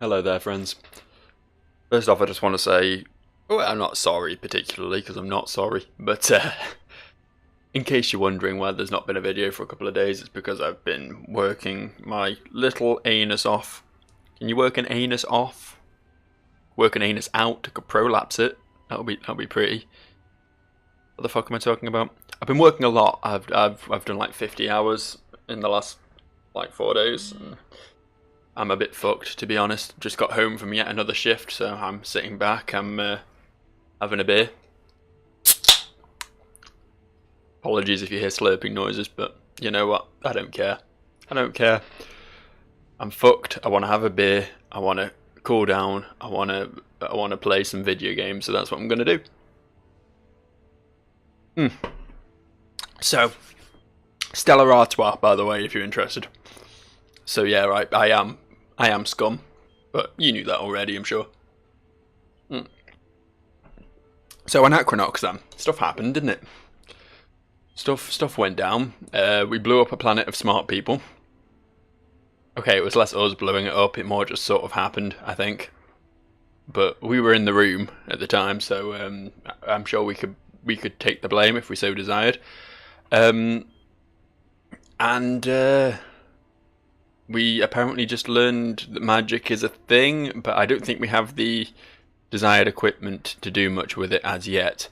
Hello there, friends. First off, I just want to say, I'm not sorry particularly, because I'm not sorry, but in case you're wondering why there's not been a video for a couple of days, it's because I've been working my little anus off. Can you work an anus off? Work an anus out, prolapse it. That'll be pretty. What the fuck am I talking about? I've been working a lot. I've done like 50 hours in the last like 4 days. And I'm a bit fucked, to be honest. Just got home from yet another shift, so I'm sitting back. I'm having a beer. Apologies if you hear slurping noises, but you know what? I don't care. I don't care. I'm fucked. I want to have a beer. I want to cool down. I want to play some video games. So that's what I'm gonna do. So, Stellar Artois, by the way, if you're interested. So yeah, right. I am scum, but you knew that already, I'm sure. So Anachronox, then stuff happened, didn't it? Stuff went down. We blew up a planet of smart people. Okay, it was less us blowing it up; it more just sort of happened, I think. But we were in the room at the time, so I'm sure we could take the blame if we so desired. We apparently just learned that magic is a thing, but I don't think we have the desired equipment to do much with it as yet.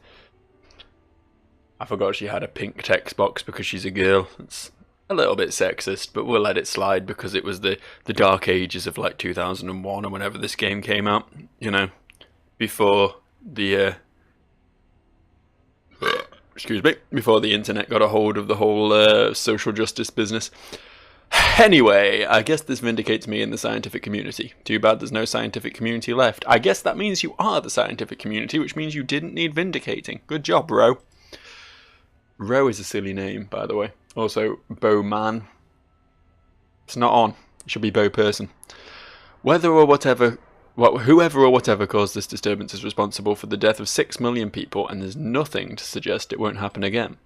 I forgot she had a pink text box because she's a girl. It's a little bit sexist, but we'll let it slide because it was the dark ages of like 2001 or whenever this game came out, you know, before the before the internet got a hold of the whole social justice business. Anyway, I guess this vindicates me in the scientific community. Too bad there's no scientific community left. I guess that means you are the scientific community, which means you didn't need vindicating. Good job, Ro. Ro is a silly name, by the way. Also, Bowman. It's not on. It should be Bow Person. Whoever or whatever caused this disturbance is responsible for the death of 6 million people, and there's nothing to suggest it won't happen again.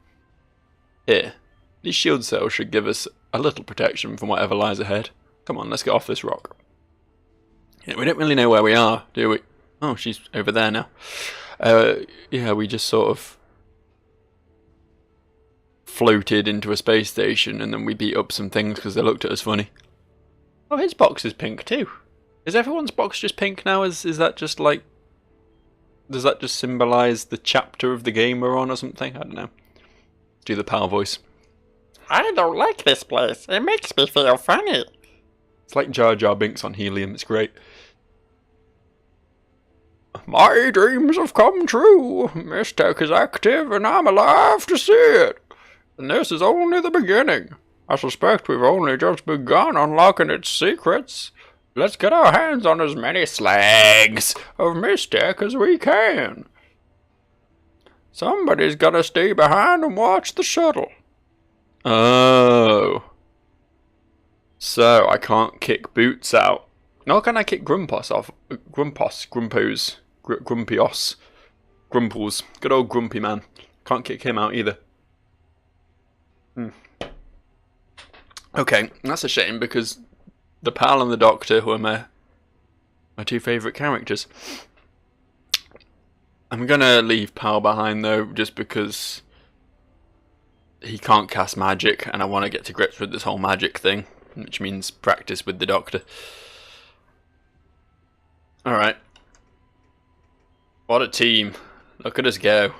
Here, these shield cells should give us a little protection from whatever lies ahead. Come on, let's get off this rock. Yeah, we don't really know where we are, do we? Oh, she's over there now. Yeah, we just sort of floated into a space station and then we beat up some things because they looked at us funny. Oh, his box is pink too. Is everyone's box just pink now? Is that just like... Does that just symbolise the chapter of the game we're on or something? I don't know. Do the pal voice. I don't like this place. It makes me feel funny. It's like Jar Jar Binks on helium. It's great. My dreams have come true. Mistech is active and I'm alive to see it. And this is only the beginning. I suspect we've only just begun unlocking its secrets. Let's get our hands on as many slags of Mistech as we can. Somebody's gotta stay behind and watch the shuttle. Oh. So, I can't kick Boots out. Nor can I kick Grumpos off. Grumpos. Grumples. Good old Grumpy man. Can't kick him out either. Okay, that's a shame because the pal and the doctor were my two favourite characters. I'm gonna leave Pal behind though, just because he can't cast magic and I want to get to grips with this whole magic thing, which means practice with the doctor. Alright. What a team. Look at us go.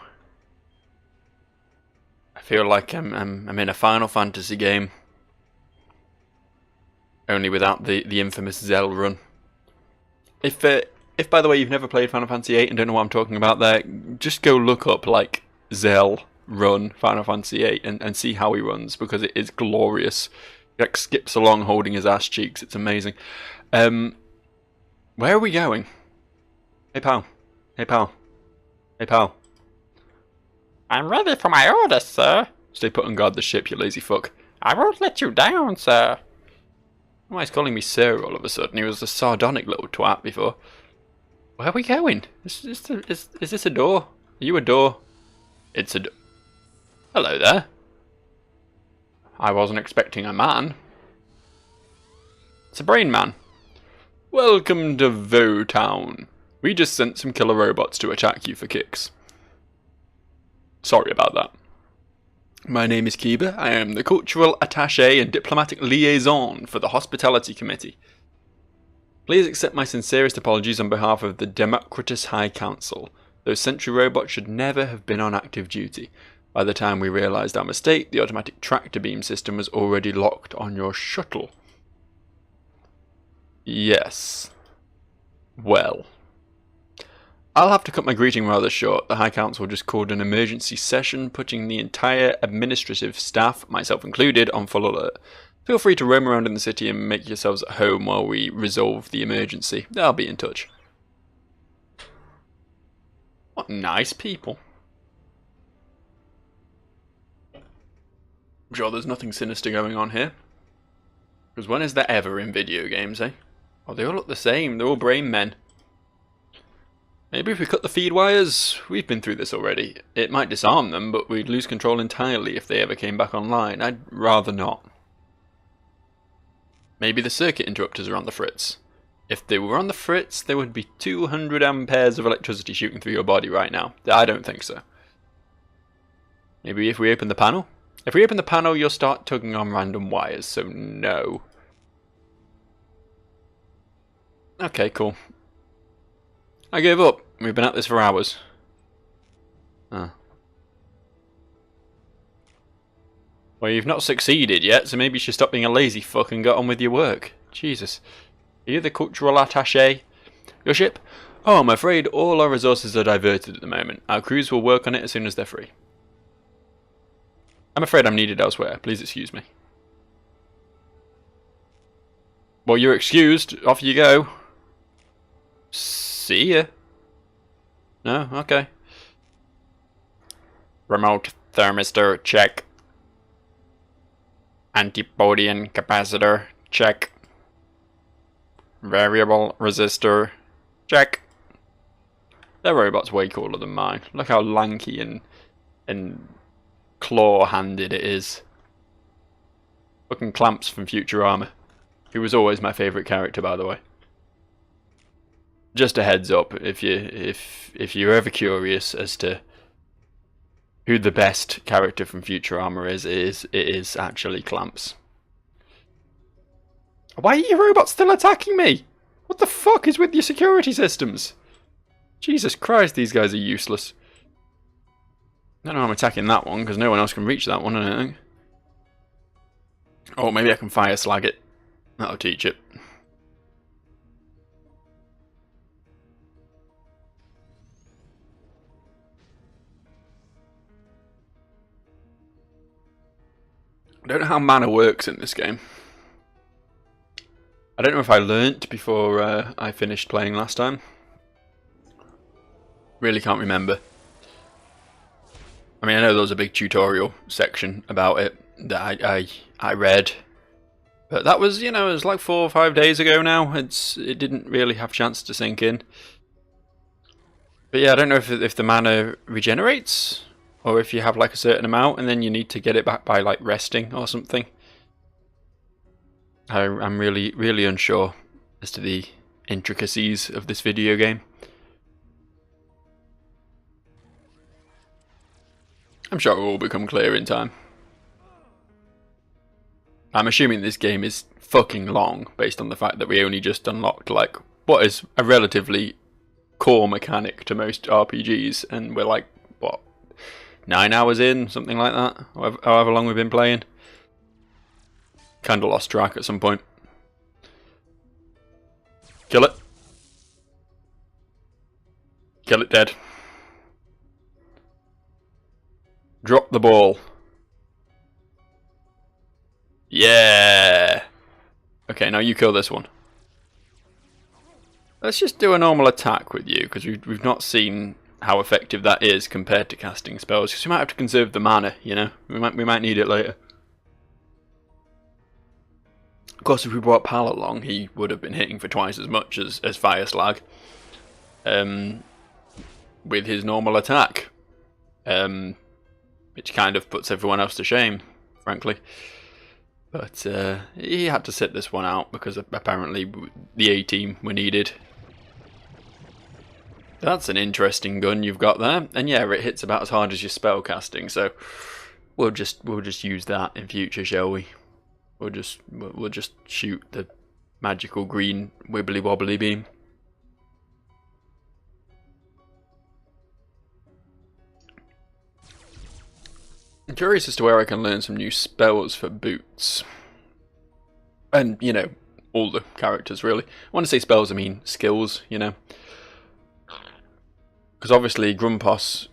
I feel like I'm in a Final Fantasy game. Only without the infamous Zell run. If by the way you've never played Final Fantasy VIII and don't know what I'm talking about there, just go look up like Zell run Final Fantasy VIII and see how he runs, because it is glorious. He like skips along holding his ass cheeks. It's amazing. Where are we going? Hey pal. Hey pal. Hey pal. I'm ready for my orders, sir. Stay put and guard the ship, you lazy fuck. I won't let you down, sir. Why he's calling me sir all of a sudden? He was a sardonic little twat before. Where are we going? Is this a door? Are you a door? It's a door. Hello there. I wasn't expecting a man. It's a brain man. Welcome to Votown. We just sent some killer robots to attack you for kicks. Sorry about that. My name is Kiba. I am the Cultural Attaché and Diplomatic Liaison for the Hospitality Committee. Please accept my sincerest apologies on behalf of the Democritus High Council. Those sentry robots should never have been on active duty. By the time we realised our mistake, the automatic tractor beam system was already locked on your shuttle. Yes. Well. I'll have to cut my greeting rather short. The High Council just called an emergency session, putting the entire administrative staff, myself included, on full alert. Feel free to roam around in the city and make yourselves at home while we resolve the emergency. I'll be in touch. What nice people. I'm sure there's nothing sinister going on here. Because when is that ever in video games, eh? Oh, they all look the same. They're all brain men. Maybe if we cut the feed wires? We've been through this already. It might disarm them, but we'd lose control entirely if they ever came back online. I'd rather not. Maybe the circuit interrupters are on the fritz. If they were on the fritz, there would be 200 amperes of electricity shooting through your body right now. I don't think so. Maybe if we open the panel? If we open the panel, you'll start tugging on random wires, so no. Okay, cool. I gave up. We've been at this for hours. Well, you've not succeeded yet, so maybe you should stop being a lazy fuck and get on with your work. Jesus. Are you the cultural attaché? Your ship? Oh, I'm afraid all our resources are diverted at the moment. Our crews will work on it as soon as they're free. I'm afraid I'm needed elsewhere. Please excuse me. Well, you're excused. Off you go. See ya. No? Okay. Remote thermistor, check. Antipodian capacitor, check. Variable resistor, check. Their robot's way cooler than mine. Look how lanky and claw-handed it is. Fucking Clamps from Futurama, who was always my favourite character, by the way. Just a heads up, if you're ever curious as to who the best character from Futurama is, it is actually Clamps. Why are your robots still attacking me? What the fuck is with your security systems? Jesus Christ, these guys are useless. I don't know I'm attacking that one, because no one else can reach that one, I don't think. Oh, maybe I can fire slag it. That'll teach it. I don't know how mana works in this game. I don't know if I learnt before I finished playing last time. Really can't remember. I mean, I know there was a big tutorial section about it that I read. But that was, you know, it was like 4 or 5 days ago now. It didn't really have a chance to sink in. But yeah, I don't know if the mana regenerates, or if you have like a certain amount and then you need to get it back by like resting or something. I'm really unsure as to the intricacies of this video game. I'm sure it will all become clear in time. I'm assuming this game is fucking long based on the fact that we only just unlocked like what is a relatively core mechanic to most RPGs, and we're like, what, 9 hours in, something like that, however long we've been playing. Kinda lost track at some point. Kill it. Kill it dead. Drop the ball. Yeah. Okay, now you kill this one. Let's just do a normal attack with you, because we've not seen how effective that is compared to casting spells. Because we might have to conserve the mana, you know. We might need it later. Of course, if we brought Pal along, he would have been hitting for twice as much as Fire Slag. With his normal attack. Which kind of puts everyone else to shame, frankly. But he had to sit this one out because apparently the A-team were needed. That's an interesting gun you've got there, and yeah, it hits about as hard as your spell casting. So we'll just use that in future, shall we? We'll just shoot the magical green wibbly wobbly beam. I'm curious as to where I can learn some new spells for boots. And, you know, all the characters really. When I say spells, I mean skills, you know. Because obviously Grumpos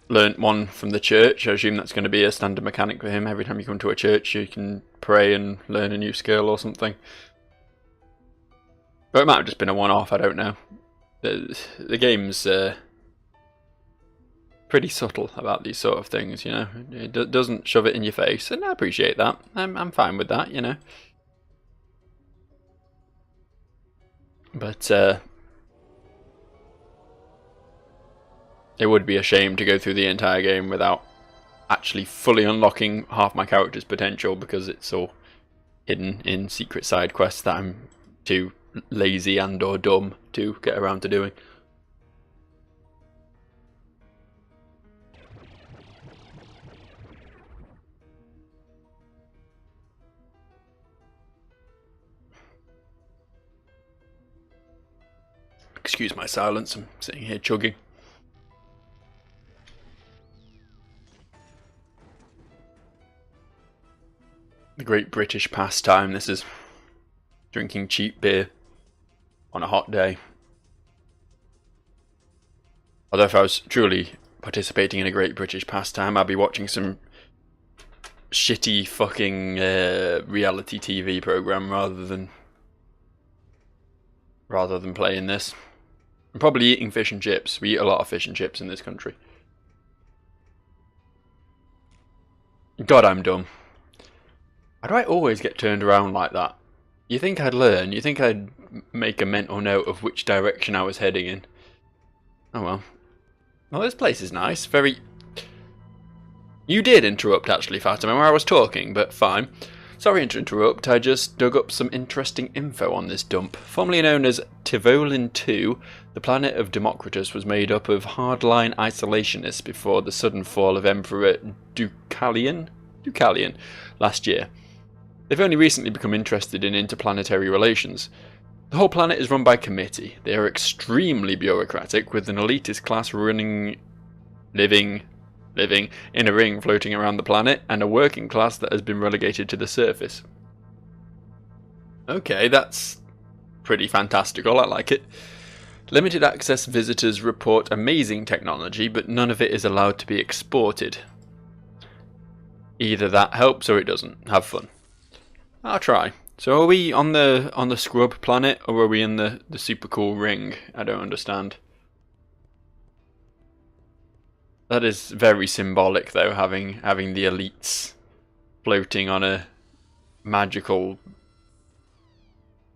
learnt one from the church. I assume that's going to be a standard mechanic for him. Every time you come to a church, you can pray and learn a new skill or something. But it might have just been a one-off, I don't know. The game's pretty subtle about these sort of things, you know. It doesn't shove it in your face, and I appreciate that. I'm fine with that, you know. But it would be a shame to go through the entire game without actually fully unlocking half my character's potential because it's all hidden in secret side quests that I'm too lazy and or dumb to get around to doing. Excuse my silence, I'm sitting here chugging. The great British pastime, this is. Drinking cheap beer on a hot day. Although if I was truly participating in a great British pastime, I'd be watching some shitty fucking reality TV program rather than playing this. I'm probably eating fish and chips. We eat a lot of fish and chips in this country. God, I'm dumb. Why do I always get turned around like that? You think I'd learn? You think I'd make a mental note of which direction I was heading in? Oh well. Well, this place is nice. Very... You did interrupt, actually, Fatima, where I was talking, but fine. Sorry to interrupt, I just dug up some interesting info on this dump. Formerly known as Tivolin II, the planet of Democritus was made up of hardline isolationists before the sudden fall of Emperor Deucalion last year. They've only recently become interested in interplanetary relations. The whole planet is run by committee. They are extremely bureaucratic, with an elitist class living in a ring floating around the planet, and a working class that has been relegated to the surface. Okay, that's pretty fantastical, I like it. Limited access visitors report amazing technology, but none of it is allowed to be exported. Either that helps or it doesn't. Have fun. I'll try. So are we on the scrub planet, or are we in the super cool ring? I don't understand. That is very symbolic, though, having the elites floating on a magical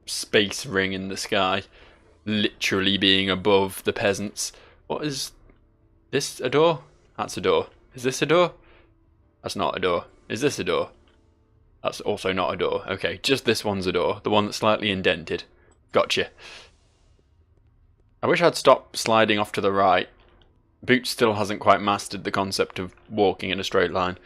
space ring in the sky, literally being above the peasants. What is this? A door? That's a door. Is this a door? That's not a door. Is this a door? That's also not a door. Okay, just this one's a door. The one that's slightly indented. Gotcha. I wish I'd stopped sliding off to the right. Boots still hasn't quite mastered the concept of walking in a straight line.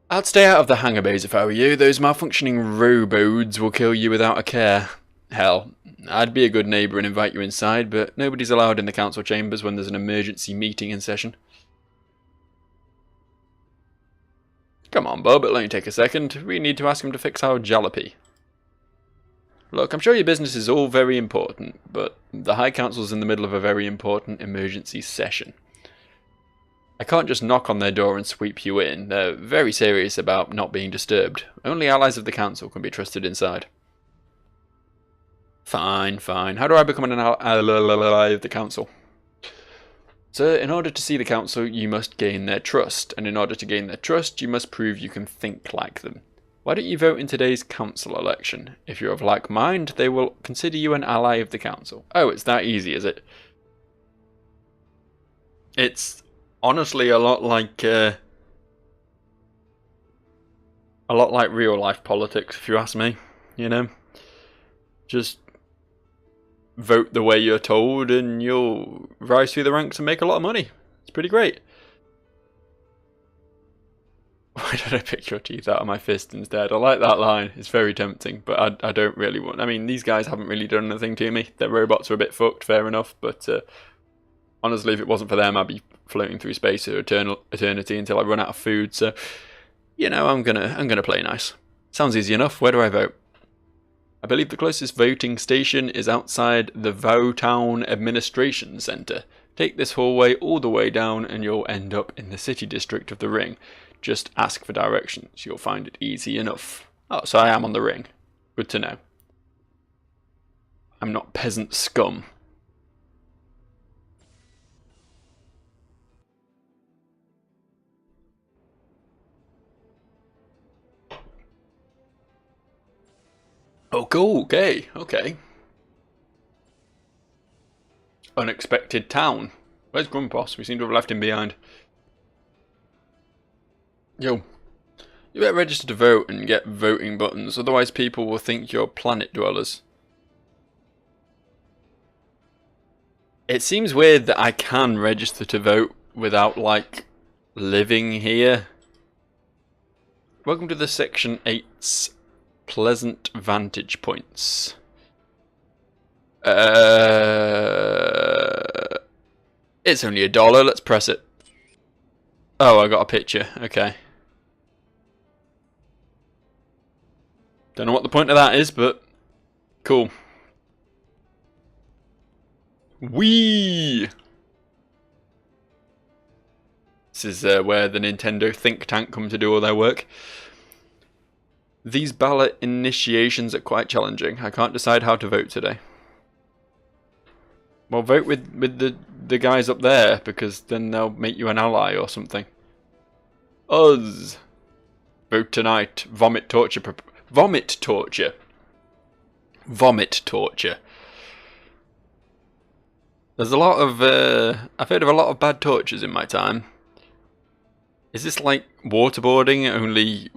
I'd stay out of the hangar bays if I were you. Those malfunctioning robodes will kill you without a care. Hell, I'd be a good neighbour and invite you inside, but nobody's allowed in the council chambers when there's an emergency meeting in session. Come on, Bob, it'll only take a second. We need to ask him to fix our jalopy. Look, I'm sure your business is all very important, but the High Council's in the middle of a very important emergency session. I can't just knock on their door and sweep you in. They're very serious about not being disturbed. Only allies of the Council can be trusted inside. Fine, fine. How do I become an ally of the Council? Sir, in order to see the Council, you must gain their trust, and in order to gain their trust, you must prove you can think like them. Why don't you vote in today's council election? If you're of like mind, they will consider you an ally of the council. Oh, it's that easy, is it? It's honestly a lot like A lot like real life politics, if you ask me. You know? Just vote the way you're told and you'll rise through the ranks and make a lot of money. It's pretty great. Why did I pick your teeth out of my fist instead? I like that line. It's very tempting, but I don't really want... I mean, these guys haven't really done anything to me. Their robots are a bit fucked, fair enough, but honestly, if it wasn't for them, I'd be floating through space for eternity until I run out of food, so... You know, I'm gonna play nice. Sounds easy enough. Where do I vote? I believe the closest voting station is outside the Vowtown Administration Centre. Take this hallway all the way down and you'll end up in the city district of the ring. Just ask for directions. You'll find it easy enough. Oh, so I am on the ring. Good to know. I'm not peasant scum. Oh, cool. Okay. Unexpected town. Where's Grumpos? We seem to have left him behind. Yo. You better register to vote and get voting buttons, otherwise people will think you're planet dwellers. It seems weird that I can register to vote without, like, living here. Welcome to the Section 8's Pleasant Vantage Points. It's only $1. Let's press it. Oh, I got a picture. Okay. Don't know what the point of that is, but cool. Whee! This is where the Nintendo think tank come to do all their work. These ballot initiations are quite challenging. I can't decide how to vote today. Well, vote with the guys up there, because then they'll make you an ally or something. Us. Vote tonight. Vomit torture. Vomit torture. Vomit torture. There's a lot of... I've heard of a lot of bad tortures in my time. Is this like waterboarding, only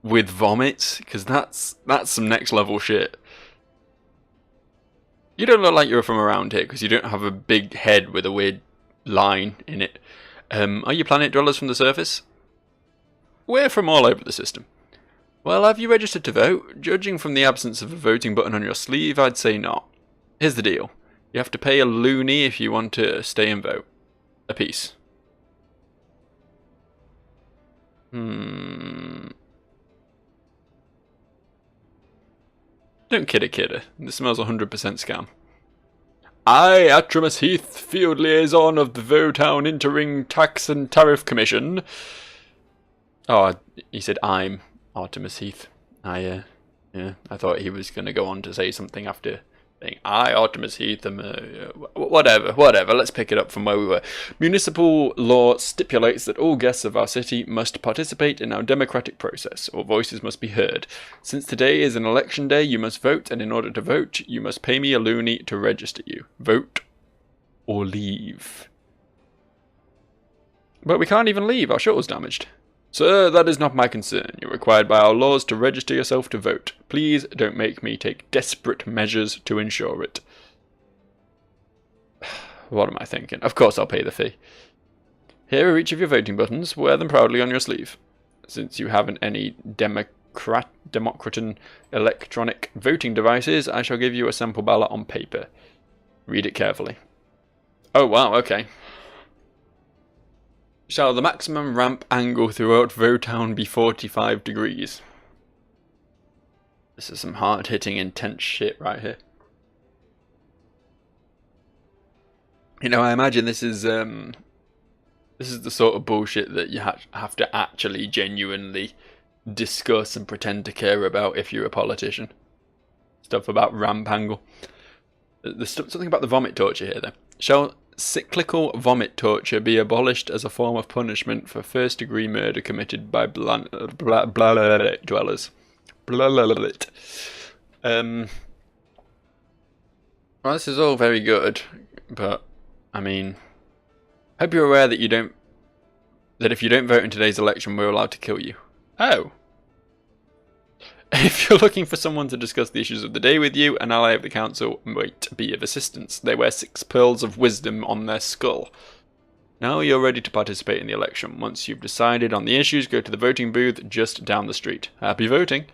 with vomit? Because that's some next level shit. You don't look like you're from around here because you don't have a big head with a weird line in it. Are you planet dwellers from the surface? We're from all over the system. Well, have you registered to vote? Judging from the absence of a voting button on your sleeve, I'd say not. Here's the deal. You have to pay a loonie if you want to stay and vote. A piece. Don't kid a kidder. This smells 100% scam. I, Atramus Heath, Field Liaison of the Vowtown Interring Tax and Tariff Commission. Oh, he said I'm Artemis Heath. Yeah, I thought he was going to go on to say something after saying I, Artemis Heath, am whatever, let's pick it up from where we were. Municipal law stipulates that all guests of our city must participate in our democratic process. All voices must be heard. Since today is an election day, you must vote, and in order to vote, you must pay me a loonie to register you. Vote or leave. But we can't even leave, our shuttle's damaged. Sir, that is not my concern. You're required by our laws to register yourself to vote. Please don't make me take desperate measures to ensure it. What am I thinking? Of course I'll pay the fee. Here are each of your voting buttons. Wear them proudly on your sleeve. Since you haven't any Democratan electronic voting devices, I shall give you a sample ballot on paper. Read it carefully. Oh, wow, okay. Shall the maximum ramp angle throughout Vowtown be 45 degrees? This is some hard-hitting, intense shit right here. You know, I imagine this is the sort of bullshit that you have to actually genuinely discuss and pretend to care about if you're a politician. Stuff about ramp angle. There's something about the vomit torture here, though. Shall cyclical vomit torture be abolished as a form of punishment for first-degree murder committed by dwellers? Well, this is all very good, but I mean, hope you're aware that if you don't vote in today's election, we're allowed to kill you. Oh, If you're looking for someone to discuss the issues of the day with you, an ally of the council might be of assistance. They wear 6 pearls of wisdom on their skull. Now you're ready to participate in the election. Once you've decided on the issues, go to the voting booth just down the street. Happy voting.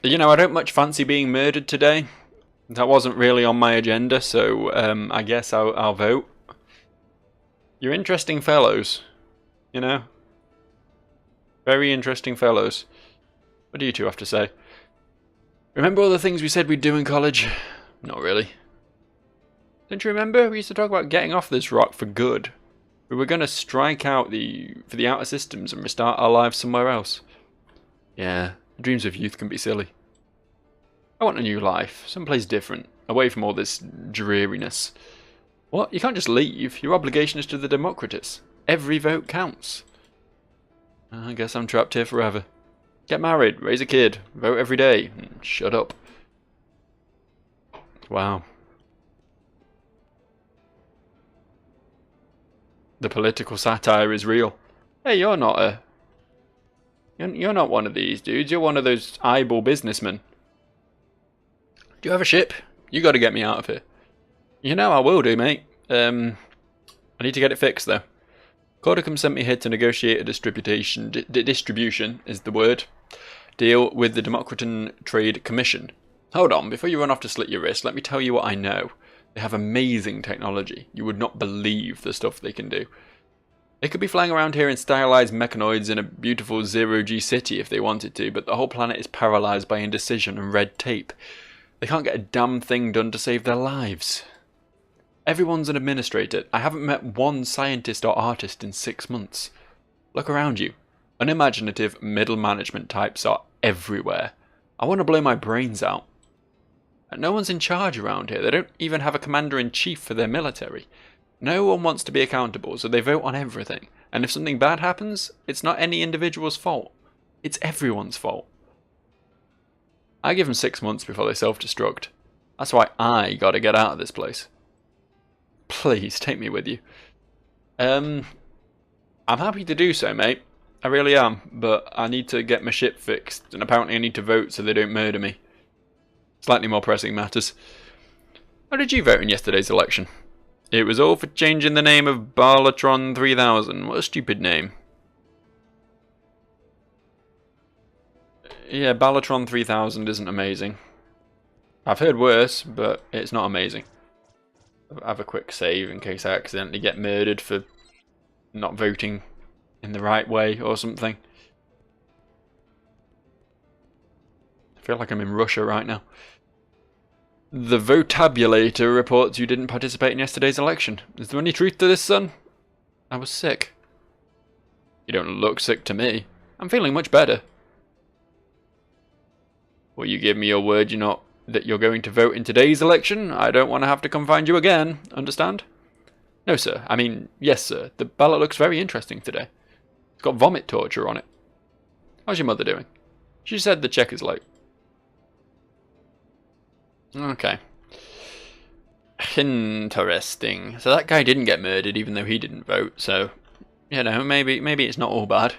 You know, I don't much fancy being murdered today. That wasn't really on my agenda, so I guess I'll vote. You're interesting fellows, you know. Very interesting fellows. What do you two have to say? Remember all the things we said we'd do in college? Not really. Don't you remember? We used to talk about getting off this rock for good. We were going to strike out for the outer systems and restart our lives somewhere else. Yeah, the dreams of youth can be silly. I want a new life, someplace different, away from all this dreariness. What? You can't just leave. Your obligation is to the Democratus. Every vote counts. I guess I'm trapped here forever. Get married, raise a kid, vote every day, and shut up. Wow. The political satire is real. Hey, you're not one of these dudes. You're one of those eyeball businessmen. Do you have a ship? You got to get me out of here. You know I will do, mate. I need to get it fixed though. Cordicum sent me here to negotiate a distribution is the word, deal with the Democratan Trade Commission. Hold on, before you run off to slit your wrist, let me tell you what I know. They have amazing technology. You would not believe the stuff they can do. They could be flying around here in stylized mechanoids in a beautiful zero-G city if they wanted to, but the whole planet is paralyzed by indecision and red tape. They can't get a damn thing done to save their lives. Everyone's an administrator. I haven't met one scientist or artist in 6 months. Look around you. Unimaginative middle management types are everywhere. I want to blow my brains out. And no one's in charge around here. They don't even have a commander-in-chief for their military. No one wants to be accountable, so they vote on everything. And if something bad happens, it's not any individual's fault. It's everyone's fault. I give them 6 months before they self-destruct. That's why I gotta get out of this place. Please, take me with you. I'm happy to do so, mate. I really am, but I need to get my ship fixed, and apparently I need to vote so they don't murder me. Slightly more pressing matters. How did you vote in yesterday's election? It was all for changing the name of Barlatron 3000. What a stupid name. Yeah, Barlatron 3000 isn't amazing. I've heard worse, but it's not amazing. I'll have a quick save in case I accidentally get murdered for not voting in the right way or something. I feel like I'm in Russia right now. The Votabulator reports you didn't participate in yesterday's election. Is there any truth to this, son? I was sick. You don't look sick to me. I'm feeling much better. Will you give me your word that you're going to vote in today's election? I don't want to have to come find you again, understand? No, sir. I mean, yes, sir. The ballot looks very interesting today. It's got vomit torture on it. How's your mother doing? She said the check is late. Okay. Interesting. So that guy didn't get murdered even though he didn't vote, so, you know, maybe it's not all bad.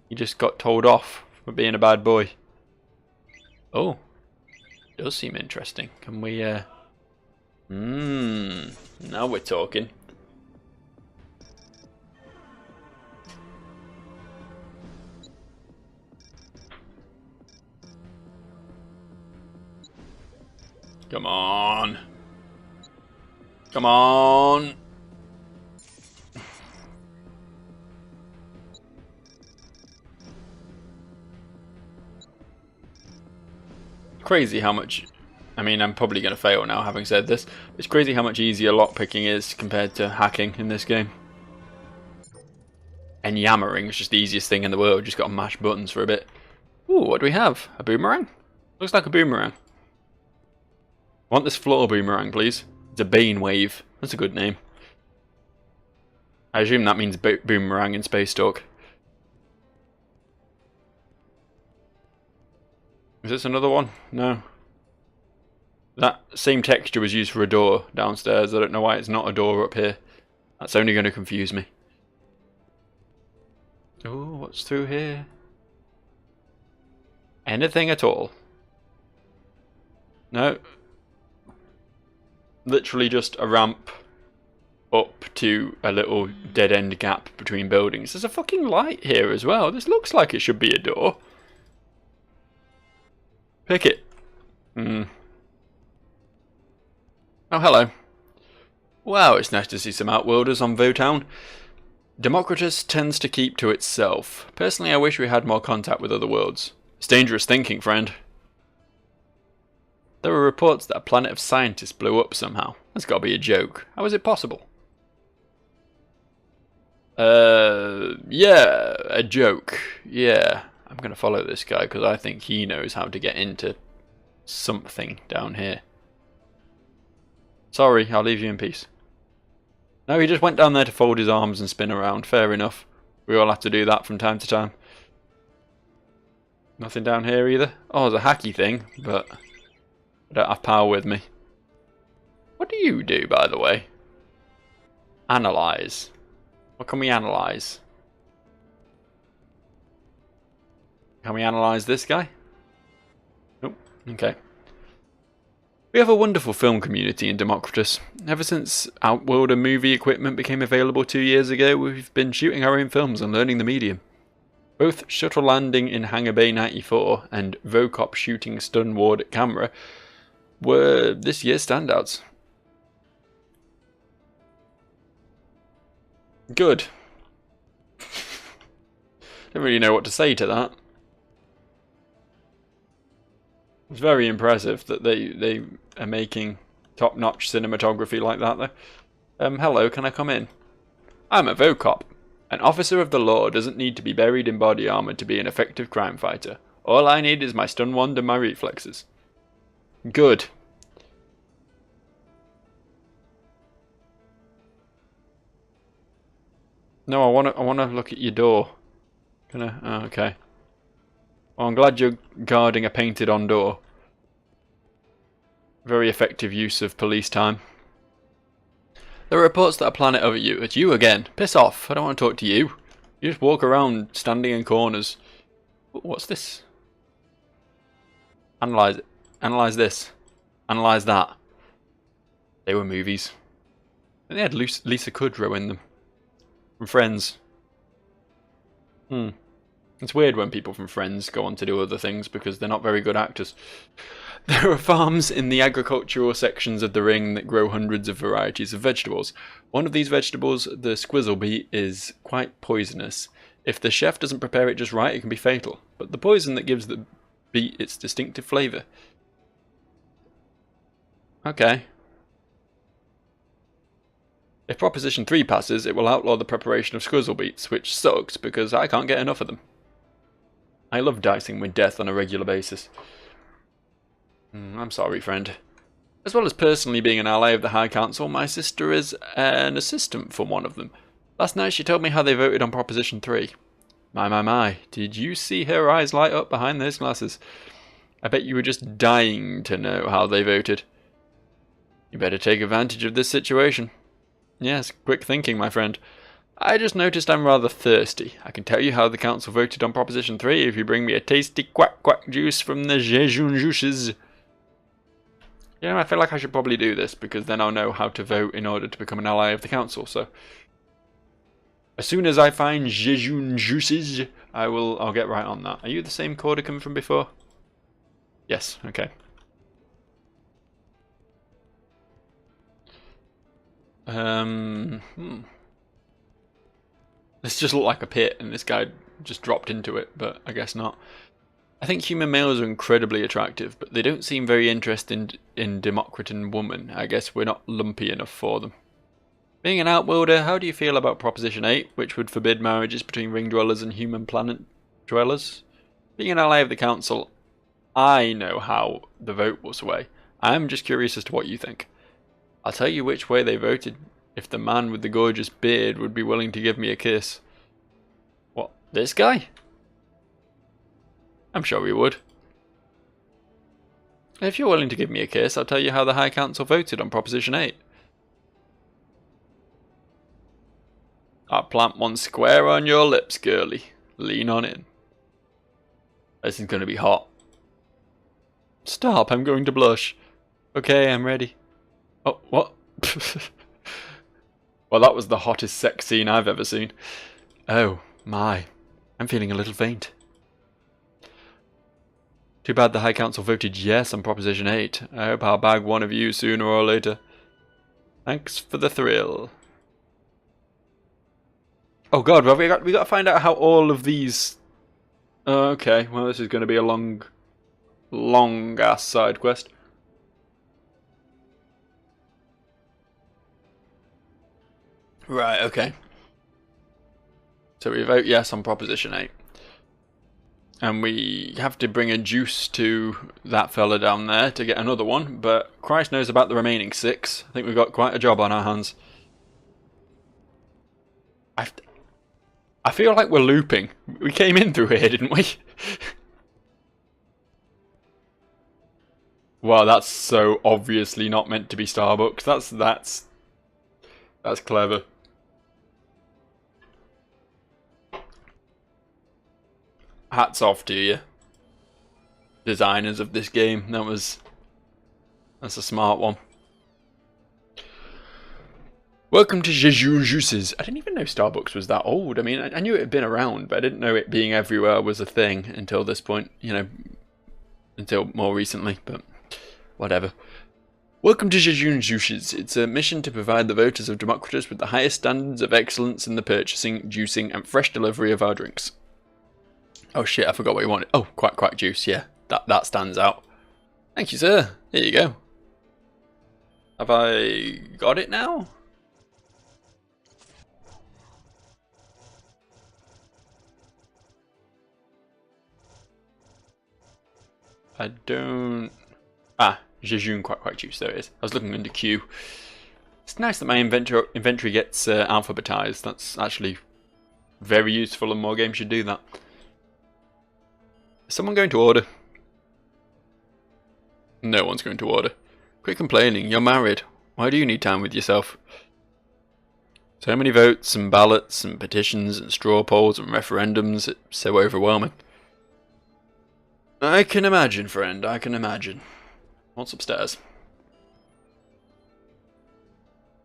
He just got told off for being a bad boy. Oh. Does seem interesting. Can we, now we're talking. Come on. Come on. Crazy how much, I mean, I'm probably going to fail now having said this. It's crazy how much easier lockpicking is compared to hacking in this game. And yammering is just the easiest thing in the world. Just got to mash buttons for a bit. Ooh, what do we have? A boomerang? Looks like a boomerang. I want this floor boomerang, please. It's a Bane Wave. That's a good name. I assume that means boomerang in Space Talk. Is this another one? No. That same texture was used for a door downstairs. I don't know why it's not a door up here. That's only going to confuse me. Oh, what's through here? Anything at all? No. Literally just a ramp up to a little dead-end gap between buildings. There's a fucking light here as well. This looks like it should be a door. Pick it. Oh, hello. Wow, it's nice to see some Outworlders on Votown. Democritus tends to keep to itself. Personally, I wish we had more contact with other worlds. It's dangerous thinking, friend. There were reports that a planet of scientists blew up somehow. That's got to be a joke. How is it possible? Yeah, a joke. Yeah, I'm going to follow this guy because I think he knows how to get into something down here. Sorry, I'll leave you in peace. No, he just went down there to fold his arms and spin around. Fair enough. We all have to do that from time to time. Nothing down here either. Oh, there's a hacky thing, but I don't have power with me. What do you do, by the way? Analyze. What can we analyze? Can we analyze this guy? Nope. Okay. We have a wonderful film community in Democritus. Ever since Outworlder movie equipment became available 2 years ago, we've been shooting our own films and learning the medium. Both Shuttle Landing in Hangar Bay 94 and Vocop shooting Stun Ward at camera were this year's standouts. Good. Don't really know what to say to that. It's very impressive that they are making top-notch cinematography like that, though. Hello, can I come in? I'm a Vocop. An officer of the law doesn't need to be buried in body armor to be an effective crime fighter. All I need is my stun wand and my reflexes. Good. No, I wanna look at your door. Can I? Oh, okay. Well, I'm glad you're guarding a painted-on door. Very effective use of police time. There are reports that a planet over you. It's you again. Piss off. I don't want to talk to you. You just walk around standing in corners. What's this? Analyze it. Analyze this. Analyze that. They were movies. And they had Lisa Kudrow in them. From Friends. It's weird when people from Friends go on to do other things because they're not very good actors. There are farms in the agricultural sections of the ring that grow hundreds of varieties of vegetables. One of these vegetables, the squizzle beet, is quite poisonous. If the chef doesn't prepare it just right, it can be fatal. But the poison that gives the beet its distinctive flavour. Okay. If Proposition 3 passes, it will outlaw the preparation of squizzle beets, which sucks because I can't get enough of them. I love dicing with death on a regular basis. I'm sorry, friend. As well as personally being an ally of the High Council, my sister is an assistant for one of them. Last night she told me how they voted on Proposition 3. My, did you see her eyes light up behind those glasses? I bet you were just dying to know how they voted. You better take advantage of this situation. Yes, quick thinking, my friend. I just noticed I'm rather thirsty. I can tell you how the council voted on Proposition 3 if you bring me a tasty quack juice from the Jejun juices. You know, I feel like I should probably do this because then I'll know how to vote in order to become an ally of the council, so as soon as I find Jejun juices, I'll get right on that. Are you the same Cordicum from before? Yes, okay. This just looked like a pit and this guy just dropped into it, but I guess not. I think human males are incredibly attractive, but they don't seem very interested in Democritan women. I guess we're not lumpy enough for them. Being an outworlder, how do you feel about Proposition 8, which would forbid marriages between ring dwellers and human planet dwellers? Being an ally of the council, I know how the vote will sway. I'm just curious as to what you think. I'll tell you which way they voted if the man with the gorgeous beard would be willing to give me a kiss. What, this guy? I'm sure he would. If you're willing to give me a kiss, I'll tell you how the High Council voted on Proposition 8. I'll plant one square on your lips, girlie. Lean on in. This is going to be hot. Stop, I'm going to blush. Okay, I'm ready. Oh, what? Well, that was the hottest sex scene I've ever seen. Oh, my. I'm feeling a little faint. Too bad the High Council voted yes on Proposition 8. I hope I'll bag one of you sooner or later. Thanks for the thrill. Oh god, well, we got to find out how all of these... Oh, okay, well this is going to be a long ass side quest. Right, okay. So we vote yes on Proposition 8. And we have to bring a juice to that fella down there to get another one, but Christ knows about the remaining 6. I think we've got quite a job on our hands. I feel like we're looping. We came in through here, didn't we? Wow, that's so obviously not meant to be Starbucks. That's clever. Hats off to you, designers of this game. That's a smart one. Welcome to Jejun Juices. I didn't even know Starbucks was that old. I mean, I knew it had been around, but I didn't know it being everywhere was a thing until this point. You know, until more recently. But whatever. Welcome to Jejun Juices. It's a mission to provide the voters of Democritus with the highest standards of excellence in the purchasing, juicing, and fresh delivery of our drinks. Oh shit, I forgot what you wanted. Oh, quack juice, yeah. That stands out. Thank you, sir. Here you go. Have I got it now? I don't... Ah, Jejun quack juice, there it is. I was looking under Q. It's nice that my inventory gets alphabetized. That's actually very useful, and more games should do that. Is someone going to order? No one's going to order. Quit complaining, you're married. Why do you need time with yourself? So many votes and ballots and petitions and straw polls and referendums, it's so overwhelming. I can imagine, friend, I can imagine. What's upstairs?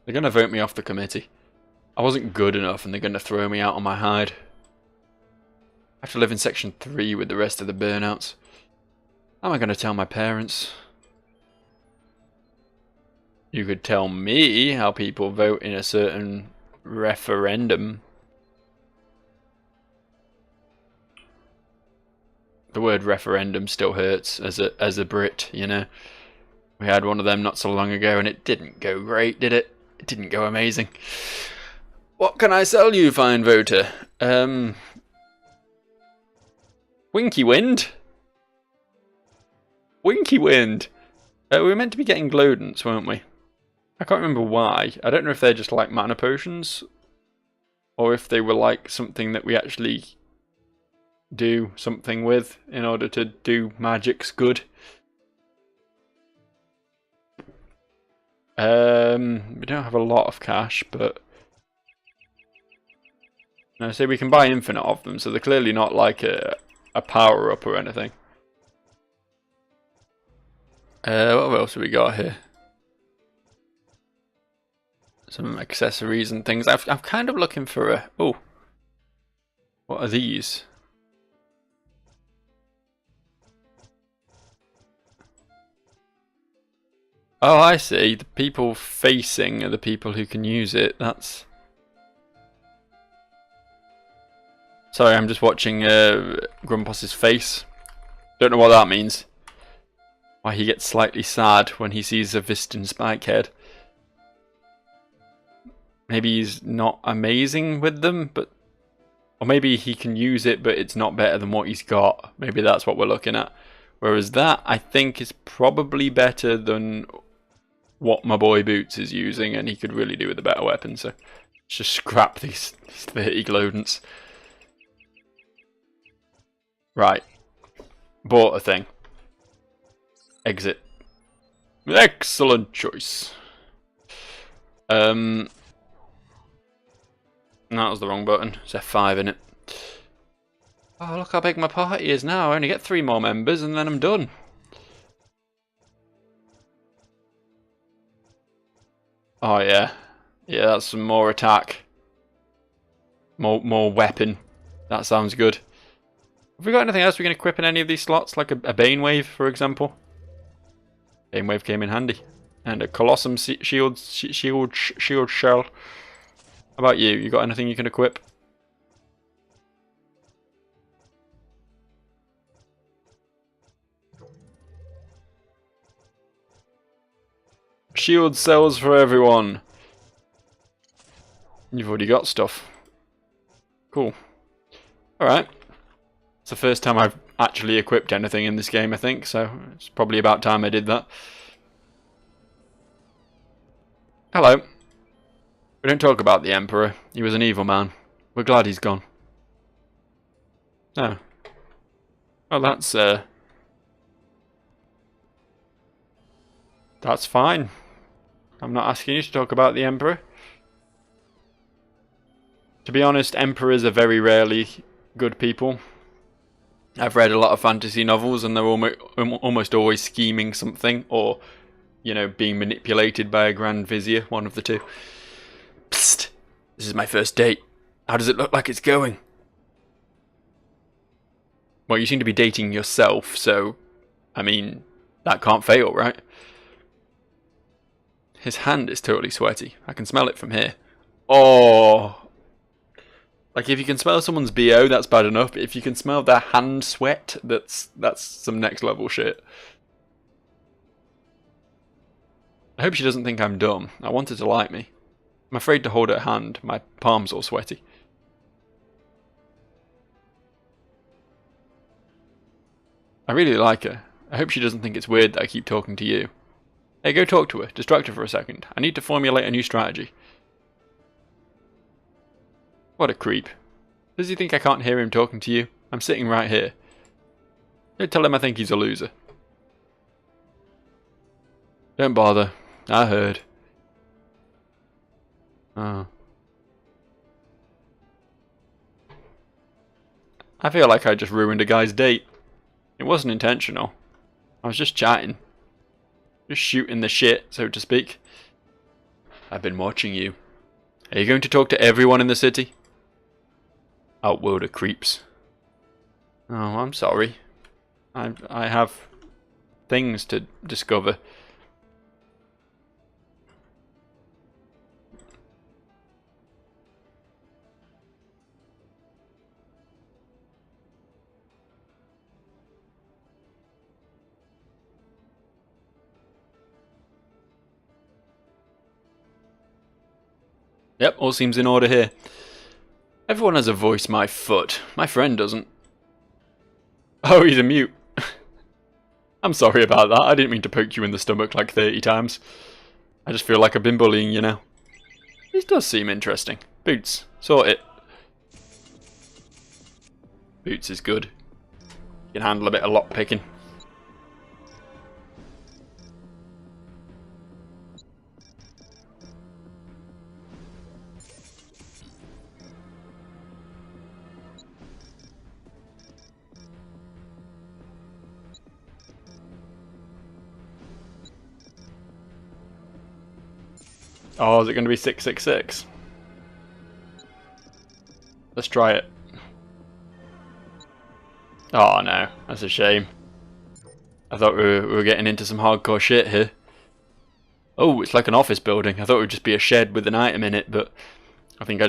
They're going to vote me off the committee. I wasn't good enough and they're going to throw me out on my hide. I have to live in Section 3 with the rest of the burnouts. How am I going to tell my parents? You could tell me how people vote in a certain referendum. The word referendum still hurts as a Brit, you know. We had one of them not so long ago and it didn't go great, did it? It didn't go amazing. What can I sell you, fine voter? Winky Wind? Winky Wind! We were meant to be getting Glodents, weren't we? I can't remember why. I don't know if they're just like mana potions, or if they were like something that we actually do something with in order to do magic's good. We don't have a lot of cash, but... No, so we can buy infinite of them, so they're clearly not like a power-up or anything. What else have we got here? Some accessories and things. I'm kind of looking for a... Oh. What are these? Oh, I see. The people facing are the people who can use it. That's... Sorry, I'm just watching Grumpus's face. Don't know what that means. Why he gets slightly sad when he sees a Viston Spikehead. Maybe he's not amazing with them, but... Or maybe he can use it, but it's not better than what he's got. Maybe that's what we're looking at. Whereas that, I think, is probably better than what my boy Boots is using, and he could really do with a better weapon, so... Let's just scrap these 30 Glodents. Right. Bought a thing. Exit. Excellent choice. That was the wrong button. It's F5 in it. Oh, look how big my party is now. I only get 3 more members and then I'm done. Oh yeah. Yeah, that's some more attack. More weapon. That sounds good. Have we got anything else we can equip in any of these slots? Like a Bane Wave, for example? Bane Wave came in handy. And a Colossum shield shell. How about you? You got anything you can equip? Shield cells for everyone. You've already got stuff. Cool. Alright. It's the first time I've actually equipped anything in this game, I think, so it's probably about time I did that. Hello. We don't talk about the Emperor. He was an evil man. We're glad he's gone. Oh. Well, that's fine. I'm not asking you to talk about the Emperor. To be honest, Emperors are very rarely good people. I've read a lot of fantasy novels and they're almost always scheming something or, you know, being manipulated by a Grand Vizier, one of the two. Psst! This is my first date. How does it look like it's going? Well, you seem to be dating yourself, so, I mean, that can't fail, right? His hand is totally sweaty. I can smell it from here. Oh! Like, if you can smell someone's BO, that's bad enough, but if you can smell their hand sweat, that's some next level shit. I hope she doesn't think I'm dumb. I want her to like me. I'm afraid to hold her hand. My palm's all sweaty. I really like her. I hope she doesn't think it's weird that I keep talking to you. Hey, go talk to her. Distract her for a second. I need to formulate a new strategy. What a creep. Does he think I can't hear him talking to you? I'm sitting right here. Don't tell him I think he's a loser. Don't bother. I heard. Oh. I feel like I just ruined a guy's date. It wasn't intentional. I was just chatting. Just shooting the shit, so to speak. I've been watching you. Are you going to talk to everyone in the city? Outworlder creeps. Oh, I'm sorry. I have things to discover. Yep, all seems in order here. Everyone has a voice, my foot. My friend doesn't. Oh, he's a mute. I'm sorry about that. I didn't mean to poke you in the stomach like 30 times. I just feel like I've been bullying you now. This does seem interesting. Boots. Sort it. Boots is good. You can handle a bit of lockpicking. Oh, is it going to be 666? Let's try it. Oh no, that's a shame. I thought we were getting into some hardcore shit here. Oh, it's like an office building. I thought it would just be a shed with an item in it, but I think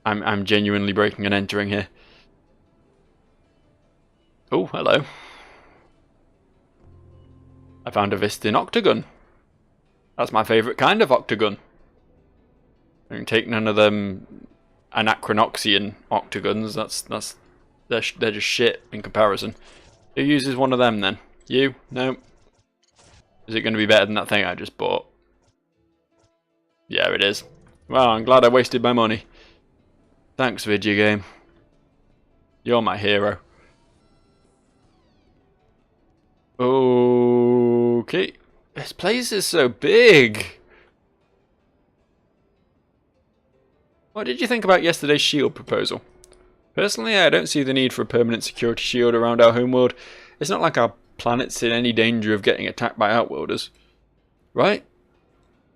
I'm genuinely breaking and entering here. Oh, hello. I found a Vistin octagon. That's my favourite kind of octagon. I can take none of them Anachronoxian octagons. They're just shit in comparison. Who uses one of them then? You? No. Is it going to be better than that thing I just bought? Yeah, it is. Well, I'm glad I wasted my money. Thanks, video game. You're my hero. Okay. This place is so big. What did you think about yesterday's shield proposal? Personally, I don't see the need for a permanent security shield around our homeworld. It's not like our planet's in any danger of getting attacked by outworlders. Right?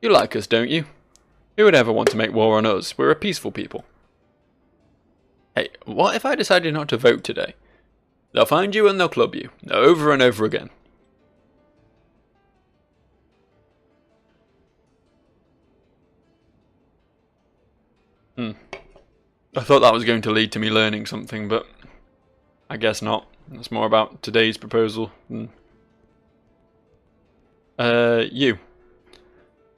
You like us, don't you? Who would ever want to make war on us? We're a peaceful people. Hey, what if I decided not to vote today? They'll find you and they'll club you, over and over again. I thought that was going to lead to me learning something, but I guess not. It's more about today's proposal. You.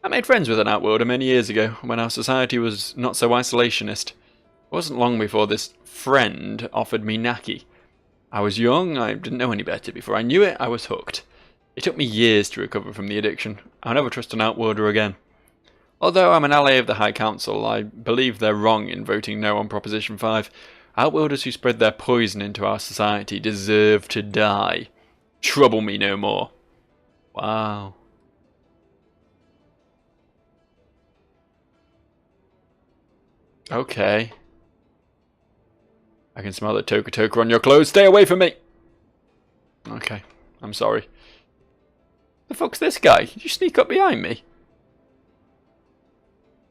I made friends with an outworlder many years ago, when our society was not so isolationist. It wasn't long before this friend offered me Naki. I was young, I didn't know any better. Before I knew it, I was hooked. It took me years to recover from the addiction. I'll never trust an outworlder again. Although I'm an ally of the High Council, I believe they're wrong in voting no on Proposition 5. Outworlders who spread their poison into our society deserve to die. Trouble me no more. Wow. Okay. I can smell the Toka Toka on your clothes. Stay away from me! Okay, I'm sorry. The fuck's this guy? Did you sneak up behind me?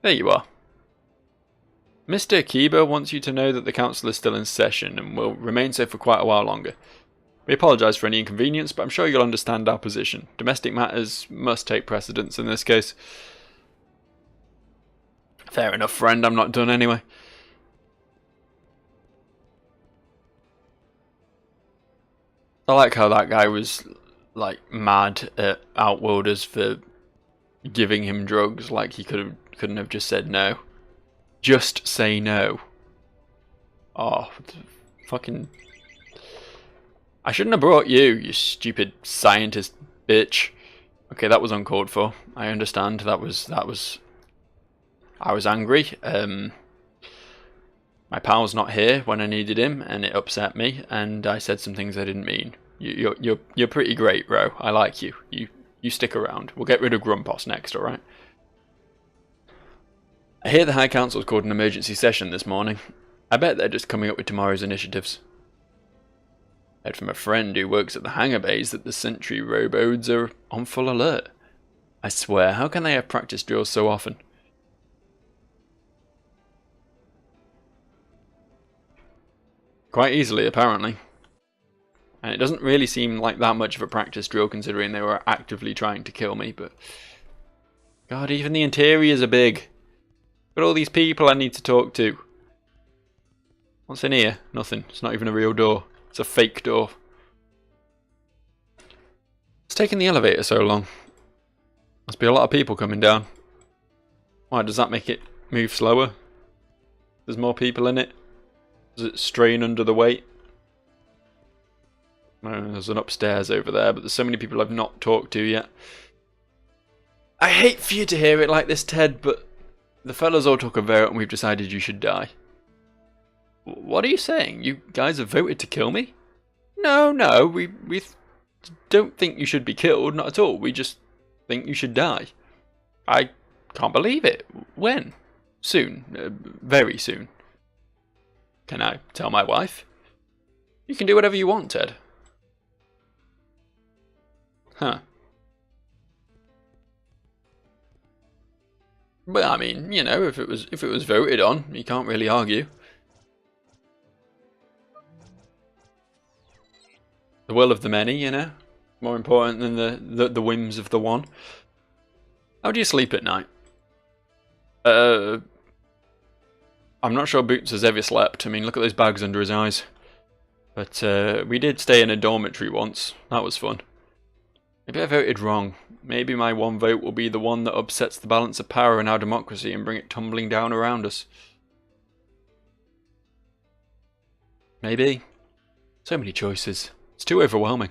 There you are. Mr. Akiba wants you to know that the council is still in session and will remain so for quite a while longer. We apologise for any inconvenience, but I'm sure you'll understand our position. Domestic matters must take precedence in this case. Fair enough, friend. I'm not done anyway. I like how that guy was, like, mad at Outworlders for giving him drugs. Like, he couldn't have just said no. Just say no. Oh, fucking... I shouldn't have brought you, you stupid scientist bitch. Okay, that was uncalled for. I understand. That was... I was angry. My pal's not here when I needed him, and it upset me, and I said some things I didn't mean. You're pretty great, bro. I like you. You stick around. We'll get rid of Grumpos next, alright? I hear the High Council's called an emergency session this morning. I bet they're just coming up with tomorrow's initiatives. I heard from a friend who works at the hangar bays that the sentry robodes are on full alert. I swear, how can they have practice drills so often? Quite easily, apparently. And it doesn't really seem like that much of a practice drill considering they were actively trying to kill me, but... God, even the interiors are big. Got all these people I need to talk to. What's in here? Nothing. It's not even a real door. It's a fake door. It's taking the elevator so long. Must be a lot of people coming down. Why, does that make it move slower? There's more people in it? Does it strain under the weight? There's an upstairs over there, but there's so many people I've not talked to yet. I hate for you to hear it like this, Ted, but the fellas all took a vote and we've decided you should die. What are you saying? You guys have voted to kill me? No, we don't think you should be killed, not at all. We just think you should die. I can't believe it. When? Soon. Very soon. Can I tell my wife? You can do whatever you want, Ted. Huh. But I mean, you know, if it was voted on, you can't really argue. The will of the many, you know, more important than the whims of the one. How do you sleep at night? I'm not sure Boots has ever slept. I mean, look at those bags under his eyes. But we did stay in a dormitory once. That was fun. Maybe I voted wrong. Maybe my one vote will be the one that upsets the balance of power in our democracy and bring it tumbling down around us. Maybe. So many choices. It's too overwhelming.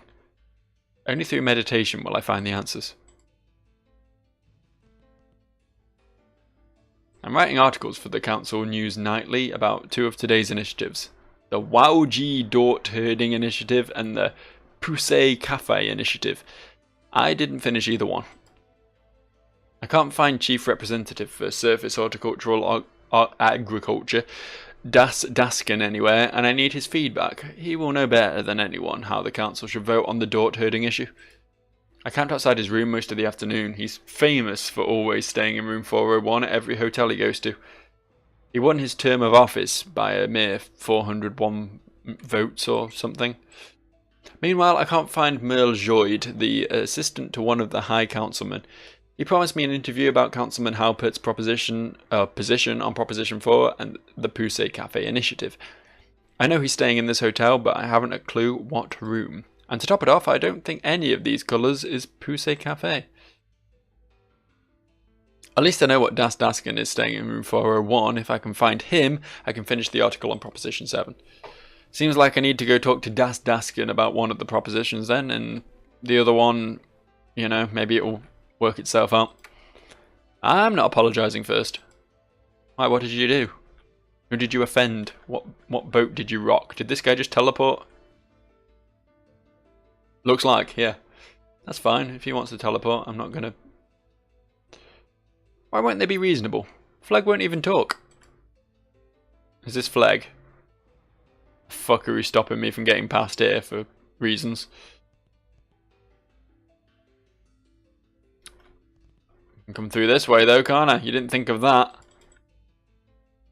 Only through meditation will I find the answers. I'm writing articles for the Council News Nightly about two of today's initiatives. The Wauji Dort Herding Initiative and the Poussey Cafe Initiative. I didn't finish either one. I can't find Chief Representative for Surface Horticultural Agriculture, Das Daskin, anywhere, and I need his feedback. He will know better than anyone how the Council should vote on the Dort Herding issue. I camped outside his room most of the afternoon. He's famous for always staying in room 401 at every hotel he goes to. He won his term of office by a mere 401 votes or something. Meanwhile, I can't find Merle Joyd, the assistant to one of the High Councilmen. He promised me an interview about Councilman Halpert's position on Proposition 4 and the Poussey Cafe initiative. I know he's staying in this hotel, but I haven't a clue what room. And to top it off, I don't think any of these colours is Poussey Cafe. At least I know what Das Daskin is staying in room 401. If I can find him, I can finish the article on Proposition 7. Seems like I need to go talk to Das Daskin about one of the propositions then, and the other one, you know, maybe it will work itself out. I'm not apologising first. Why, what did you do? Who did you offend? What boat did you rock? Did this guy just teleport? Looks like, yeah. That's fine. If he wants to teleport, I'm not gonna... Why won't they be reasonable? Flegg won't even talk. Is this Flegg? Fucker who's stopping me from getting past here for reasons. I can come through this way though, can't I? You didn't think of that.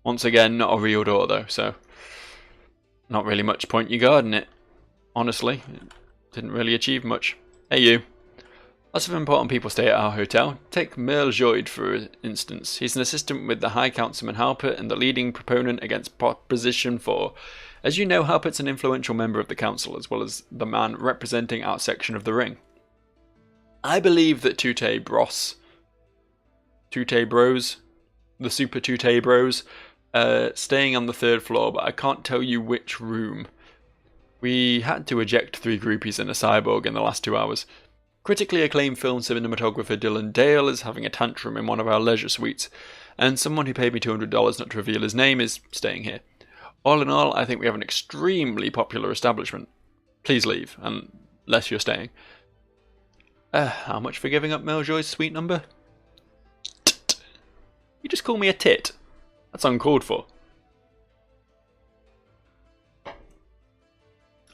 Once again, not a real door though, so... Not really much point you guarding it. Honestly. Didn't really achieve much. Hey you. Lots of important people stay at our hotel. Take Merle Joyd for instance. He's an assistant with the High Councilman Halpert and the leading proponent against Proposition 4. As you know, Halpert's an influential member of the council, as well as the man representing our section of the ring. I believe that Tute Bros, the Super Tute Bros, staying on the 3rd floor, but I can't tell you which room. We had to eject 3 groupies and a cyborg in the last 2 hours. Critically acclaimed film cinematographer Dylan Dale is having a tantrum in one of our leisure suites, and someone who paid me $200 not to reveal his name is staying here. All in all, I think we have an extremely popular establishment. Please leave, unless you're staying. How much for giving up Mel Joy's suite number? You just call me a tit. That's uncalled for.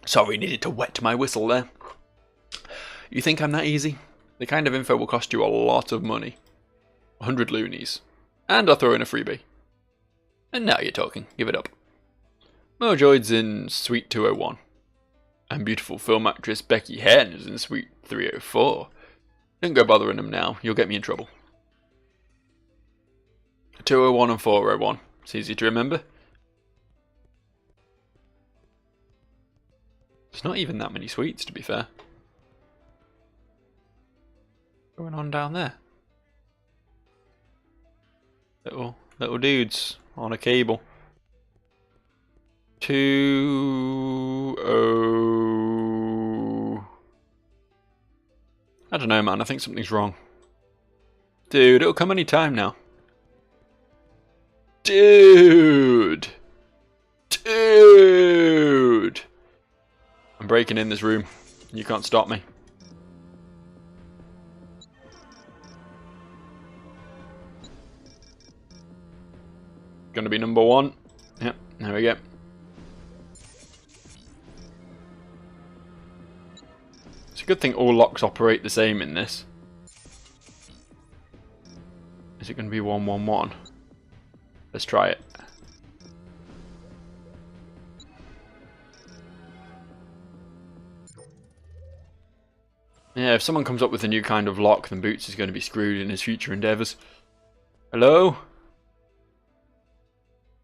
Sorry, needed to wet my whistle there. You think I'm that easy? The kind of info will cost you a lot of money. 100 loonies. And I'll throw in a freebie. And now you're talking. Give it up. Mojoid's in Suite 201. And beautiful film actress Becky Henn is in Suite 304. Don't go bothering them now. You'll get me in trouble. 201 and 401. It's easy to remember. There's not even that many suites, to be fair. What's going on down there? Little dudes on a cable. 2-0. I don't know, man. I think something's wrong. Dude, it'll come any time now. Dude! Dude! I'm breaking in this room. You can't stop me. Gonna be number 1. Yep, there we go. It's a good thing all locks operate the same in this. Is it gonna be 111? Let's try it. Yeah, if someone comes up with a new kind of lock, then Boots is going to be screwed in his future endeavours. Hello?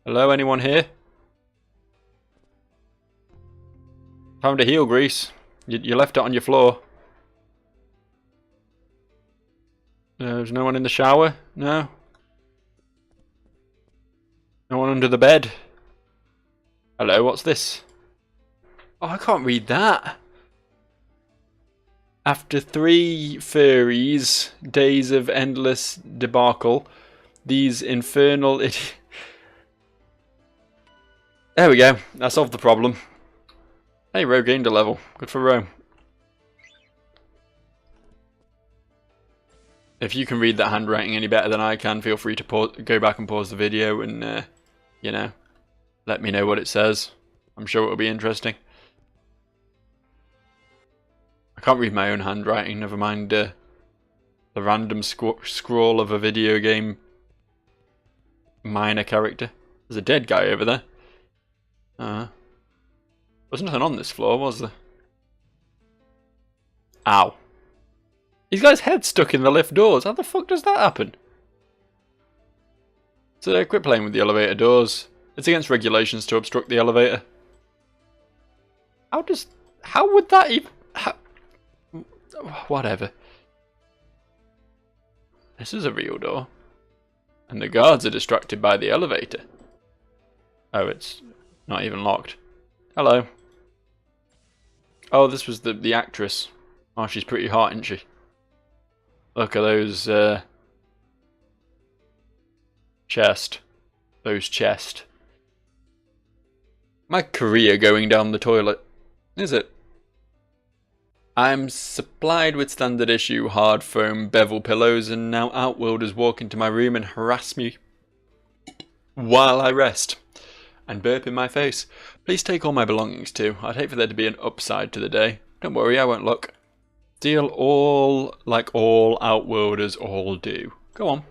Hello, anyone here? Found a heel grease. You left it on your floor. There's no one in the shower? No? No one under the bed? Hello, what's this? Oh, I can't read that. After 3 furries, days of endless debacle, these infernal There we go. I solved the problem. Hey, Ro gained a level. Good for Ro. If you can read that handwriting any better than I can, feel free to go back and pause the video and, you know, let me know what it says. I'm sure it'll be interesting. I can't read my own handwriting, never mind the random scroll of a video game minor character. There's a dead guy over there. There's nothing on this floor, was there? Ow. He's got his head stuck in the lift doors. How the fuck does that happen? So quit playing with the elevator doors. It's against regulations to obstruct the elevator. How would that even... Whatever. This is a real door. And the guards are distracted by the elevator. Oh, it's not even locked. Hello. Oh, this was the actress. Oh, she's pretty hot, isn't she? Look at those, chest. Those chest. My career going down the toilet. Is it? I'm supplied with standard issue hard foam bevel pillows, and now Outworlders walk into my room and harass me while I rest and burp in my face. Please take all my belongings too. I'd hate for there to be an upside to the day. Don't worry, I won't look. Deal all like all Outworlders all do. Go on.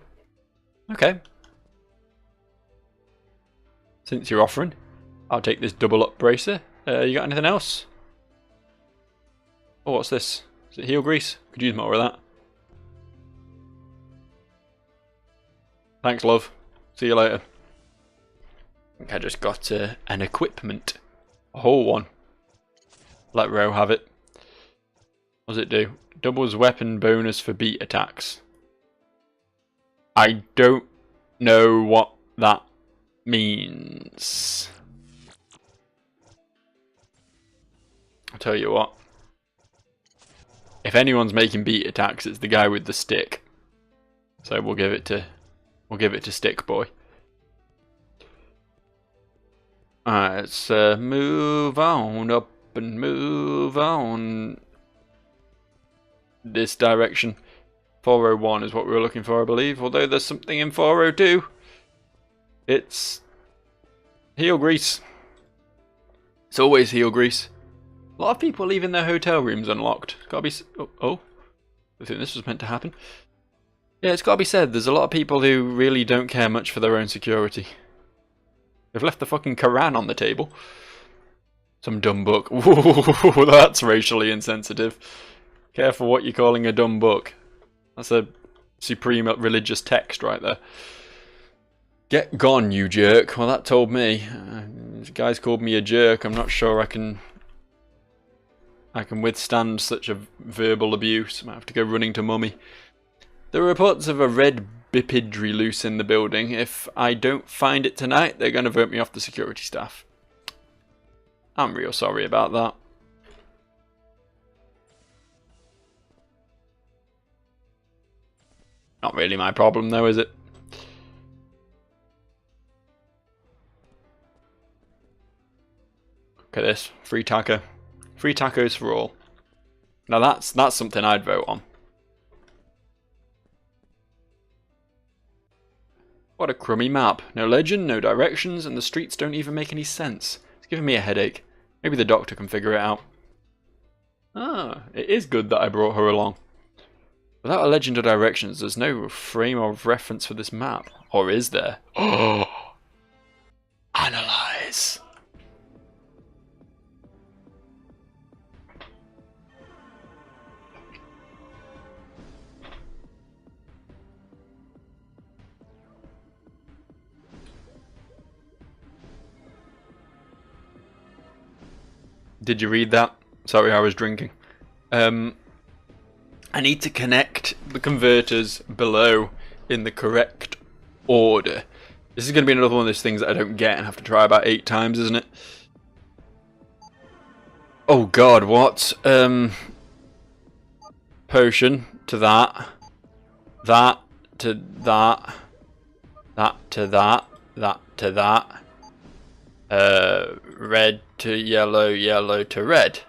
Okay. Since you're offering, I'll take this double up bracer. You got anything else? Oh, what's this? Is it heel grease? Could use more of that. Thanks, love. See you later. I think I just got an equipment. A whole one. Let Ro have it. What does it do? Doubles weapon bonus for beat attacks. I don't know what that means. I'll tell you what. If anyone's making beat attacks, it's the guy with the stick. So we'll give it to Stick Boy. Alright, let's move on up and move on this direction. 401 is what we were looking for, I believe. Although there's something in 402. It's heel grease. It's always heel grease. A lot of people leaving their hotel rooms unlocked. It's gotta be... Oh. I think this was meant to happen. Yeah, it's gotta be said, there's a lot of people who really don't care much for their own security. They've left the fucking Quran on the table. Some dumb book. Ooh, that's racially insensitive. Careful what you're calling a dumb book. That's a supreme religious text right there. Get gone, you jerk. Well, that told me. This guy's called me a jerk. I'm not sure I can withstand such a verbal abuse. I might have to go running to mummy. There are reports of a red bipedry loose in the building. If I don't find it tonight, they're going to vote me off the security staff. I'm real sorry about that. Not really my problem though, is it? Look at this. Free taco. Free tacos for all. Now that's something I'd vote on. What a crummy map. No legend, no directions, and the streets don't even make any sense. It's giving me a headache. Maybe the doctor can figure it out. Ah, it is good that I brought her along. Without a legend or directions, there's no frame of reference for this map. Or is there? Oh! Analyze. Did you read that? Sorry, I was drinking. I need to connect the converters below in the correct order. This is going to be another one of those things that I don't get and have to try about 8 times, isn't it? Oh god, what? Potion to that. That to that. That to that. That to that. Red to yellow, yellow to red.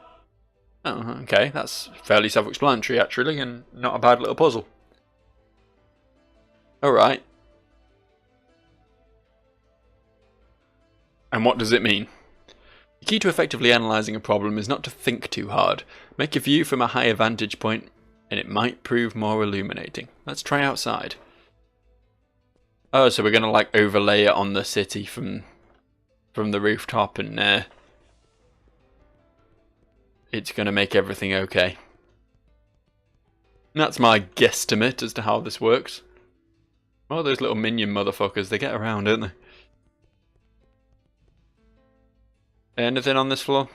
Oh, okay, that's fairly self-explanatory actually, and not a bad little puzzle. Alright. And what does it mean? The key to effectively analysing a problem is not to think too hard. Make a view from a higher vantage point, and it might prove more illuminating. Let's try outside. Oh, so we're going to like overlay it on the city from the rooftop, and it's going to make everything okay. And that's my guesstimate as to how this works. Oh, those little minion motherfuckers, they get around, don't they? Anything on this floor?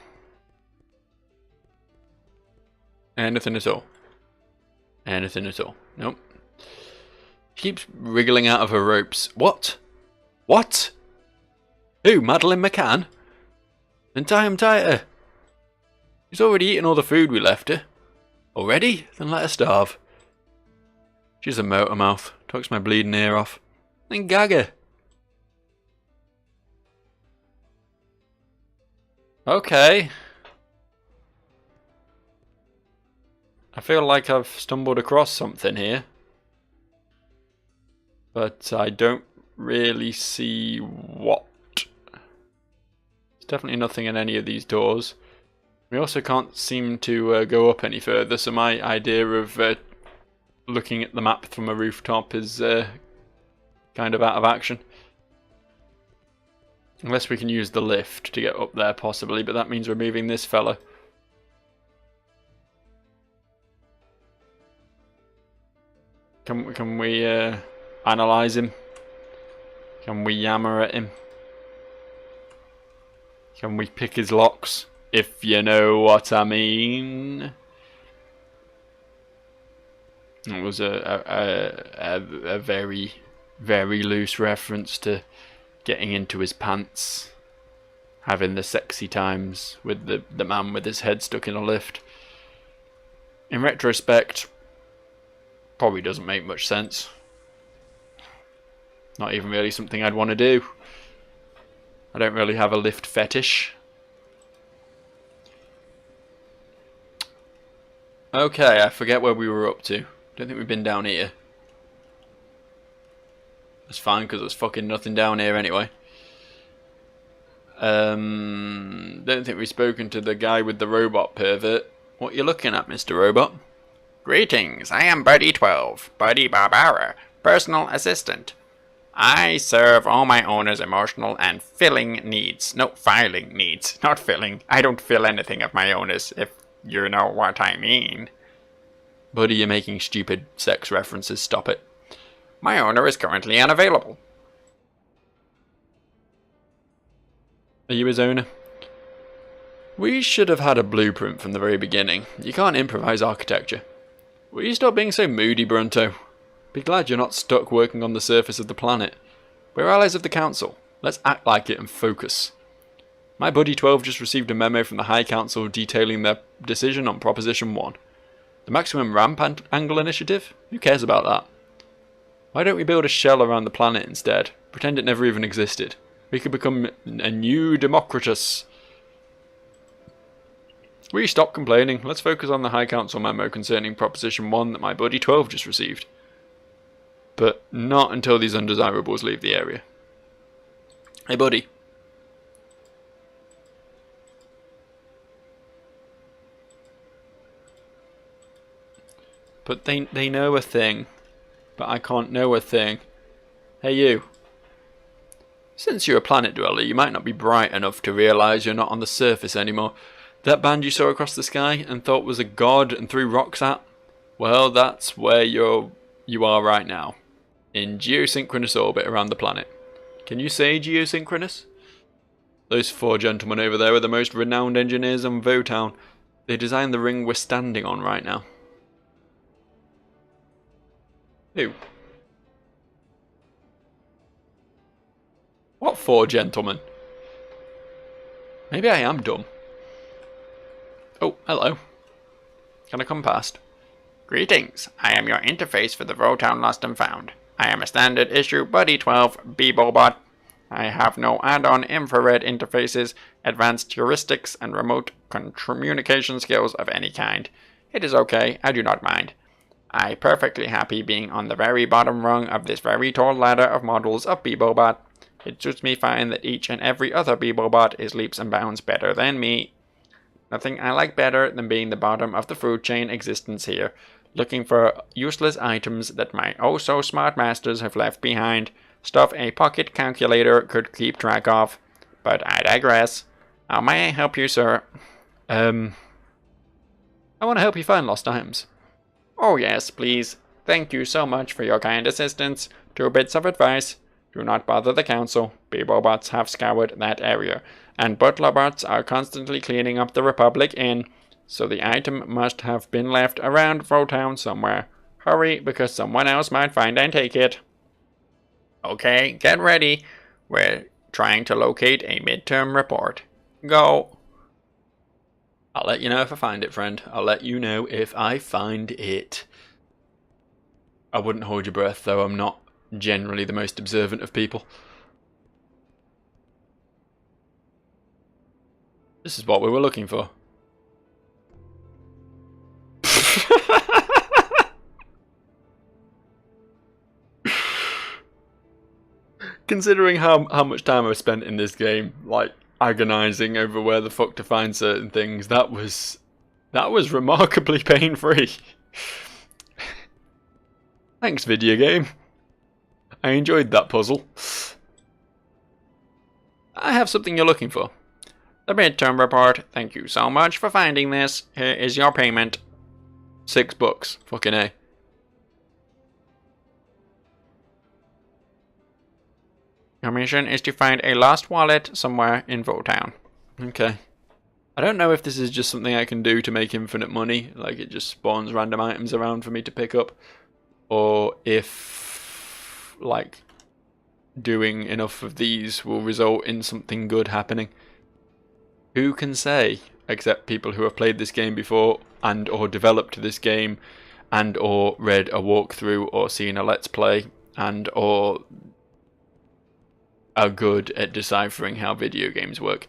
Anything at all? Anything at all? Nope. She keeps wriggling out of her ropes. What? What? Who? Madeline McCann? Then tie him tighter. She's already eaten all the food we left her. Already? Then let her starve. She's a motor mouth. Talks my bleeding ear off. Then gag her. Okay. I feel like I've stumbled across something here. But I don't really see what. There's definitely nothing in any of these doors. We also can't seem to go up any further, so my idea of looking at the map from a rooftop is kind of out of action. Unless we can use the lift to get up there, possibly, but that means removing this fella. Can we analyse him? Can we yammer at him? Can we pick his locks? If you know what I mean. It was a very, very loose reference to getting into his pants, having the sexy times with the man with his head stuck in a lift. In retrospect, probably doesn't make much sense. Not even really something I'd want to do. I don't really have a lift fetish. Okay, I forget where we were up to. Don't think we've been down here. That's fine, because there's fucking nothing down here anyway. Don't think we've spoken to the guy with the robot pervert. What you looking at, Mr. Robot? Greetings, I am Buddy 12, Buddy Barbara, personal assistant. I serve all my owners' emotional and filling needs. No, filing needs, not filling. I don't fill anything of my owners, if you know what I mean. Buddy, you're making stupid sex references. Stop it. My owner is currently unavailable. Are you his owner? We should have had a blueprint from the very beginning. You can't improvise architecture. Will you stop being so moody, Brunto? Be glad you're not stuck working on the surface of the planet. We're allies of the Council. Let's act like it and focus. My buddy 12 just received a memo from the High Council detailing their decision on Proposition 1. The Maximum Ramp Angle Initiative? Who cares about that? Why don't we build a shell around the planet instead? Pretend it never even existed. We could become a new Democritus. Will you stop complaining? Let's focus on the High Council memo concerning Proposition 1 that my buddy 12 just received. But not until these undesirables leave the area. Hey buddy. But they know a thing. But I can't know a thing. Hey you. Since you're a planet dweller, you might not be bright enough to realise you're not on the surface anymore. That band you saw across the sky and thought was a god and threw rocks at? Well, that's where you are right now. In geosynchronous orbit around the planet. Can you say geosynchronous? Those four gentlemen over there are the most renowned engineers on Votown. They designed the ring we're standing on right now. Who? What four gentlemen? Maybe I am dumb. Oh, hello. Can I come past? Greetings, I am your interface for the Votown Lost and Found. I am a standard issue Buddy 12 Beeblebot. I have no add-on infrared interfaces, advanced heuristics, and remote communication skills of any kind. It is okay, I do not mind. I perfectly happy being on the very bottom rung of this very tall ladder of models of Beeblebot. It suits me fine that each and every other Beeblebot is leaps and bounds better than me. Nothing I like better than being the bottom of the food chain existence here, looking for useless items that my oh-so-smart masters have left behind, stuff a pocket calculator could keep track of. But I digress. How may I help you, sir? I want to help you find lost items. Oh yes, please. Thank you so much for your kind assistance. 2 bits of advice. Do not bother the council. Beeblebots have scoured that area, and butlerbots are constantly cleaning up the Republic Inn, so the item must have been left around Town somewhere. Hurry, because someone else might find and take it. Okay, get ready. We're trying to locate a midterm report. Go. I'll let you know if I find it, friend. I'll let you know if I find it. I wouldn't hold your breath, though. I'm not generally the most observant of people. This is what we were looking for. Considering how much time I've spent in this game, like, agonizing over where the fuck to find certain things, that was remarkably pain-free. Thanks, video game. I enjoyed that puzzle. I have something you're looking for. The midterm report. Thank you so much for finding this. Here is your payment. $6. Fucking A. Your mission is to find a lost wallet somewhere in Town. Okay. I don't know if this is just something I can do to make infinite money, like it just spawns random items around for me to pick up, or if, like, doing enough of these will result in something good happening. Who can say, except people who have played this game before and or developed this game and or read a walkthrough or seen a let's play and or are good at deciphering how video games work.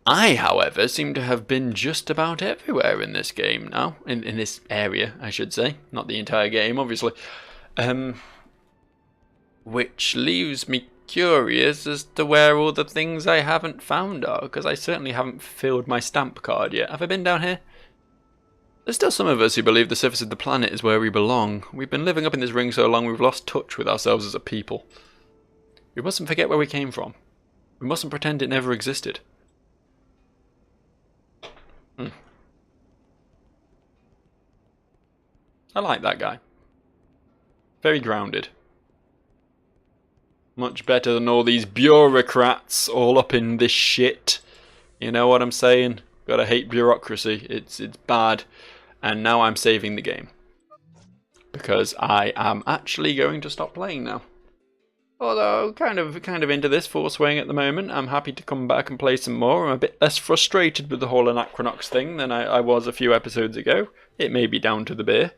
I, however, seem to have been just about everywhere in this game now. In this area, I should say. Not the entire game, obviously. Which leaves me curious as to where all the things I haven't found are, because I certainly haven't filled my stamp card yet. Have I been down here? There's still some of us who believe the surface of the planet is where we belong. We've been living up in this ring so long we've lost touch with ourselves as a people. We mustn't forget where we came from. We mustn't pretend it never existed. I like that guy. Very grounded. Much better than all these bureaucrats all up in this shit. You know what I'm saying? Gotta hate bureaucracy. It's bad. And now I'm saving the game. Because I am actually going to stop playing now. Although, kind of into this full swing at the moment. I'm happy to come back and play some more. I'm a bit less frustrated with the whole Anachronox thing than I was a few episodes ago. It may be down to the beer.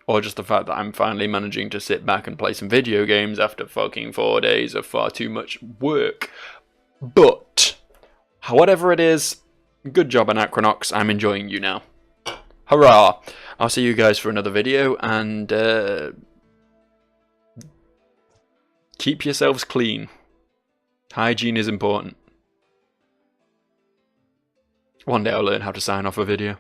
Or just the fact that I'm finally managing to sit back and play some video games after fucking 4 days of far too much work. But, whatever it is, good job Anachronox, I'm enjoying you now. Hurrah! I'll see you guys for another video, and keep yourselves clean. Hygiene is important. One day I'll learn how to sign off a video.